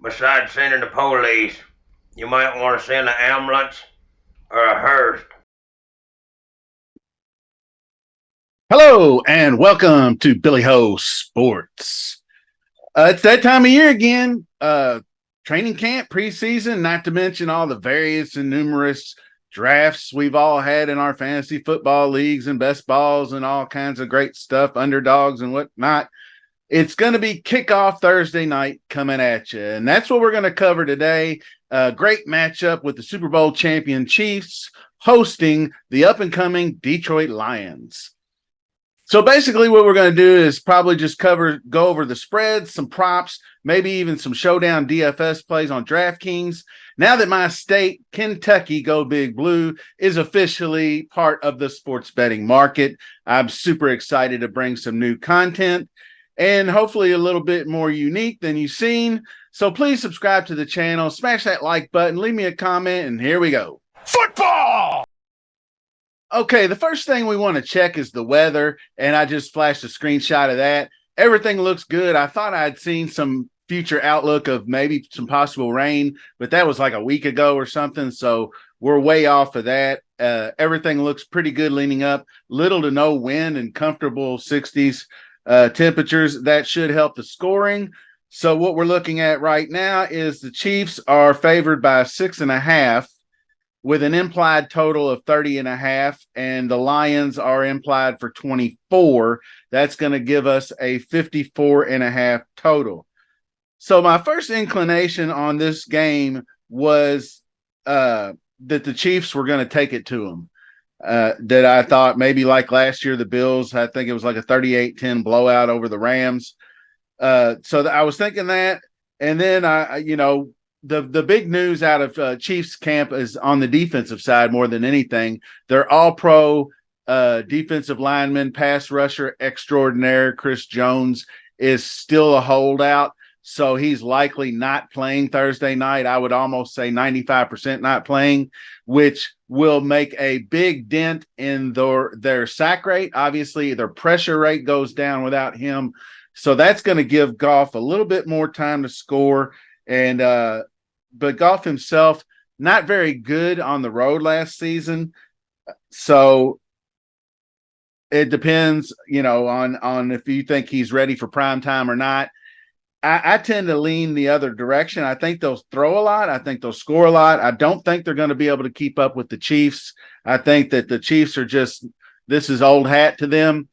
Besides sending the police, you might want to send an ambulance or a hearse. Hello and welcome to Billy Ho Sports. It's that time of year again. Training camp, preseason, not to mention all the various and numerous drafts we've all had in our fantasy football leagues and best balls and all kinds of great stuff, underdogs and whatnot. It's going to be kickoff Thursday night coming at you. And that's what we're going to cover today. Great matchup with the Super Bowl champion Chiefs hosting the up and coming Detroit Lions. So basically what we're going to do is probably just go over the spreads, some props, maybe even some showdown DFS plays on DraftKings. Now that my state, Kentucky Go Big Blue, is officially part of the sports betting market, I'm super excited to bring some new content and hopefully a little bit more unique than you've seen. So please subscribe to the channel, smash that like button, leave me a comment, and here we go. Football! Okay, the first thing we want to check is the weather, and I just flashed a screenshot of that. Everything looks good. I thought I'd seen some future outlook of maybe some possible rain, but that was like a week ago or something, so we're way off of that. Everything looks pretty good leaning up. Little to no wind and comfortable 60s temperatures. That should help the scoring. So what we're looking at right now is the Chiefs are favored by 6.5 with an implied total of 30.5, and the Lions are implied for 24. That's going to give us a 54.5 total. So my first inclination on this game was that the Chiefs were going to take it to them. That I thought maybe like last year, the Bills, I think it was like a 38-10 blowout over the Rams. So I was thinking that. And then the big news out of Chiefs camp is on the defensive side more than anything. They're all pro defensive lineman, pass rusher extraordinaire. Chris Jones is still a holdout, so he's likely not playing Thursday night. I would almost say 95% not playing, which will make a big dent in their sack rate. Obviously, their pressure rate goes down without him. So that's going to give Goff a little bit more time to score. And but Goff himself, not very good on the road last season. So it depends, on if you think he's ready for prime time or not. I tend to lean the other direction. I think they'll throw a lot. I think they'll score a lot. I don't think they're going to be able to keep up with the Chiefs. I think that the Chiefs are this is old hat to them.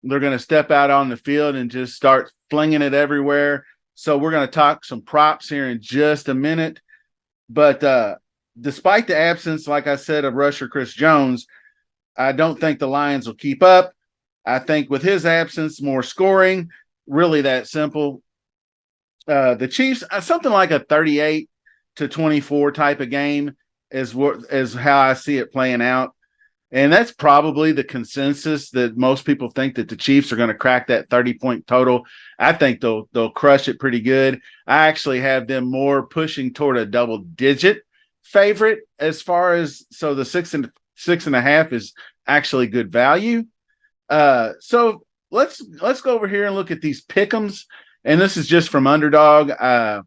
They're going to step out on the field and just start flinging it everywhere. So we're going to talk some props here in just a minute. But despite the absence, like I said, of rusher Chris Jones, I don't think the Lions will keep up. I think with his absence, more scoring, really that simple. The Chiefs, something like a 38-24 type of game is how I see it playing out. And that's probably the consensus that most people think that the Chiefs are going to crack that 30-point total. I think they'll crush it pretty good. I actually have them more pushing toward a double-digit favorite as far as so the 6.5 is actually good value. So let's go over here and look at these pick'ems. And this is just from Underdog. I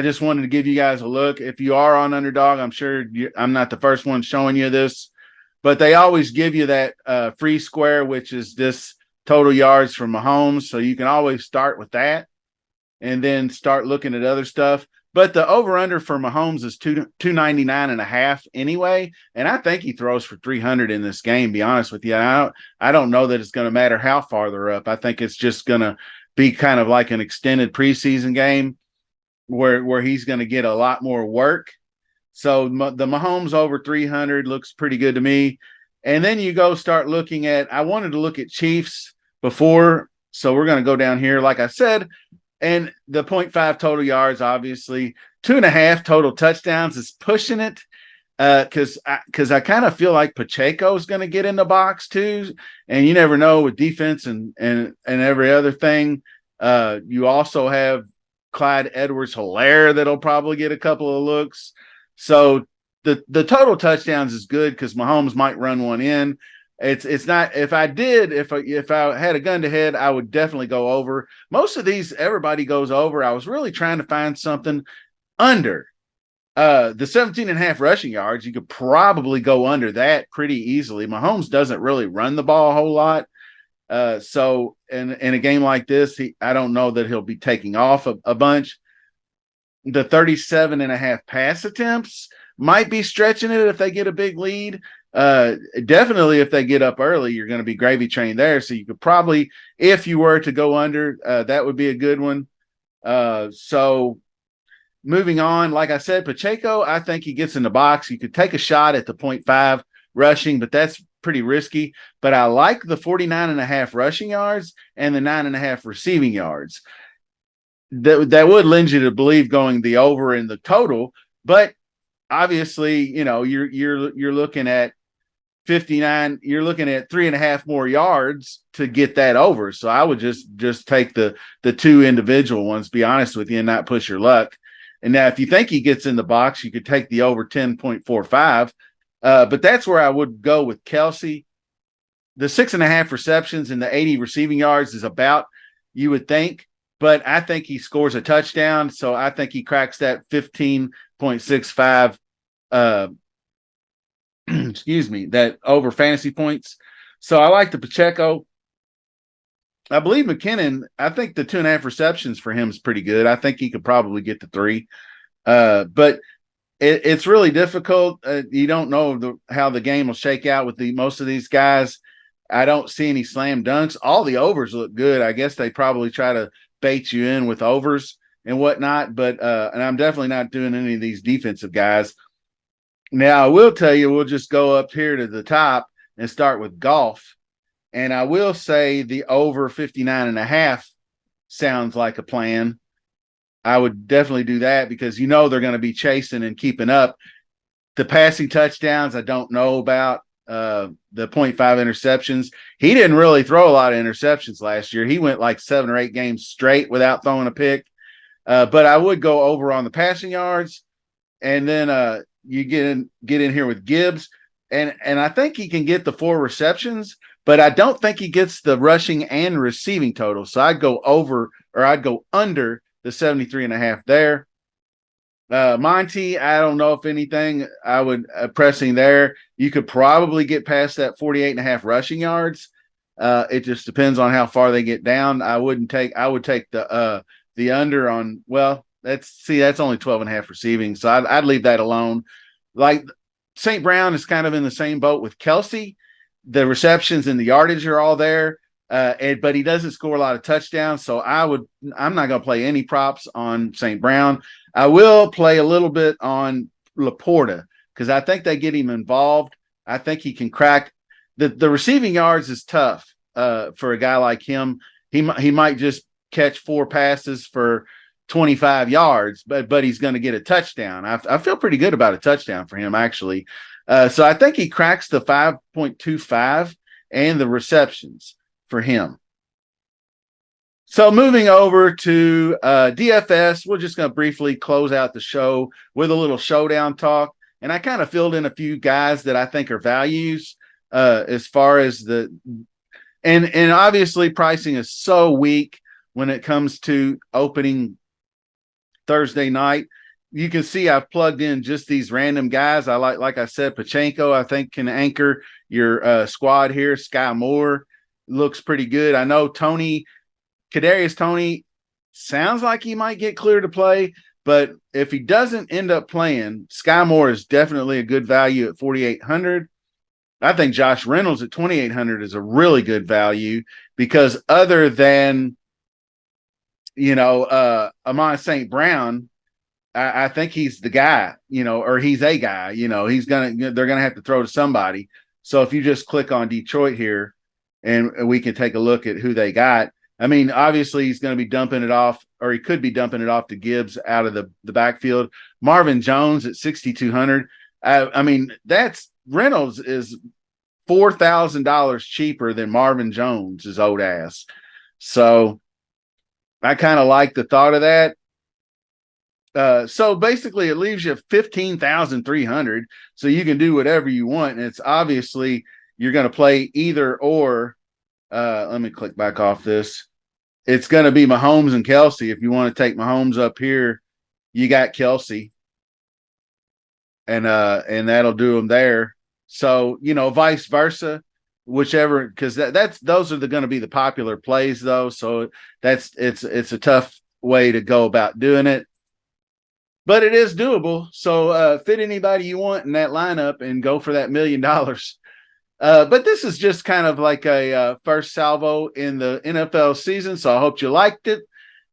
just wanted to give you guys a look. If you are on Underdog, I'm sure I'm not the first one showing you this. But they always give you that free square, which is this total yards from Mahomes. So you can always start with that and then start looking at other stuff. But the over-under for Mahomes is 299.5 anyway. And I think he throws for 300 in this game, be honest with you. I don't know that it's going to matter how far they're up. I think it's just going to be kind of like an extended preseason game where he's going to get a lot more work. So the Mahomes over 300 looks pretty good to me. And then you go start looking at, I wanted to look at Chiefs before, so we're going to go down here, like I said, and the 0.5 total yards, obviously, 2.5 total touchdowns is pushing it because I kind of feel like Pacheco is going to get in the box too. And you never know with defense and every other thing. You also have Clyde Edwards-Helaire that'll probably get a couple of looks. So the total touchdowns is good because Mahomes might run one in. It's not if I had a gun to head, I would definitely go over. Most of these everybody goes over. I was really trying to find something under. The 17 and a half rushing yards, you could probably go under that pretty easily. Mahomes doesn't really run the ball a whole lot. So in a game like this, I don't know that he'll be taking off a bunch. The 37 and a half pass attempts might be stretching it if they get a big lead. Definitely if they get up early, you're going to be gravy trained there. So you could probably, if you were to go under, that would be a good one. So moving on, like I said, Pacheco, I think he gets in the box. You could take a shot at the 0.5 rushing, but that's pretty risky. But I like the 49 and a half rushing yards and the 9.5 receiving yards. That would lend you to believe going the over in the total, but obviously, you're looking at 59. You're looking at 3.5 more yards to get that over. So I would just take the two individual ones. Be honest with you, and not push your luck. And now, if you think he gets in the box, you could take the over 10.45. But that's where I would go with Kelsey. The 6.5 receptions and the 80 receiving yards is about, you would think. But I think he scores a touchdown, so I think he cracks that 15.65 excuse me, that over fantasy points. So I like the Pacheco. I believe McKinnon, I think the 2.5 receptions for him is pretty good. I think he could probably get to 3. But it's really difficult. You don't know how the game will shake out with most of these guys. I don't see any slam dunks. All the overs look good. I guess they probably try to bait you in with overs and whatnot. But and I'm definitely not doing any of these defensive guys. Now, I will tell you, we'll just go up here to the top and start with golf. And I will say the over 59 and a half sounds like a plan. I would definitely do that because they're going to be chasing and keeping up. The passing touchdowns, I don't know about. The 0.5 interceptions. He didn't really throw a lot of interceptions last year. He went like 7 or 8 games straight without throwing a pick. But I would go over on the passing yards. And then you get in here with Gibbs. And I think he can get the 4 receptions, but I don't think he gets the rushing and receiving total. So I'd go under the 73.5 there. Monty, I don't know if anything, I would pressing there. You could probably get past that 48.5 rushing yards. It just depends on how far they get down. I would take the under on, well, that's only 12.5 receiving. So I'd leave that alone. Like St. Brown is kind of in the same boat with Kelsey. The receptions and the yardage are all there. But he doesn't score a lot of touchdowns. So I'm not going to play any props on St. Brown. I will play a little bit on Laporta because I think they get him involved. I think he can crack the receiving yards is tough for a guy like him. He might just catch 4 passes for 25 yards, but he's going to get a touchdown. I feel pretty good about a touchdown for him, actually. So I think he cracks the 5.25 and the receptions for him. So moving over to DFS, we're just going to briefly close out the show with a little showdown talk. And I kind of filled in a few guys that I think are values as far as and obviously pricing is so weak when it comes to opening Thursday night. You can see I've plugged in just these random guys. I like I said, Pacheco, I think can anchor your squad here. Sky Moore looks pretty good. I know Kadarius Toney sounds like he might get clear to play, but if he doesn't end up playing, Sky Moore is definitely a good value at 4,800. I think Josh Reynolds at 2,800 is a really good value because other than Amon St. Brown, I think he's the guy, or he's a guy. They're gonna have to throw to somebody. So if you just click on Detroit here, and we can take a look at who they got. I mean, obviously he's going to be dumping it off, or he could be dumping it off to Gibbs out of the backfield. Marvin Jones at 6,200. I mean, that's Reynolds is $4,000 cheaper than Marvin Jones, his old ass. So I kind of like the thought of that. So basically it leaves you 15,300. So you can do whatever you want. And it's obviously you're going to play either or. Let me click back off this. It's going to be Mahomes and Kelsey. If you want to take Mahomes up here, you got Kelsey, and that'll do them there. So, you know, vice versa, whichever, because that's those are going to be the popular plays though. So it's a tough way to go about doing it, but it is doable. So fit anybody you want in that lineup and go for that $1 million. But this is just kind of like a first salvo in the NFL season. So I hope you liked it.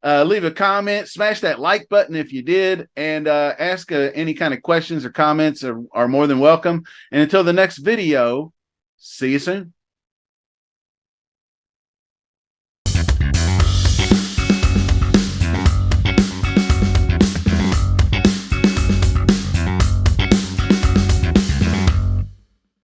Leave a comment, smash that like button if you did, and ask any kind of questions or comments are more than welcome. And until the next video, see you soon.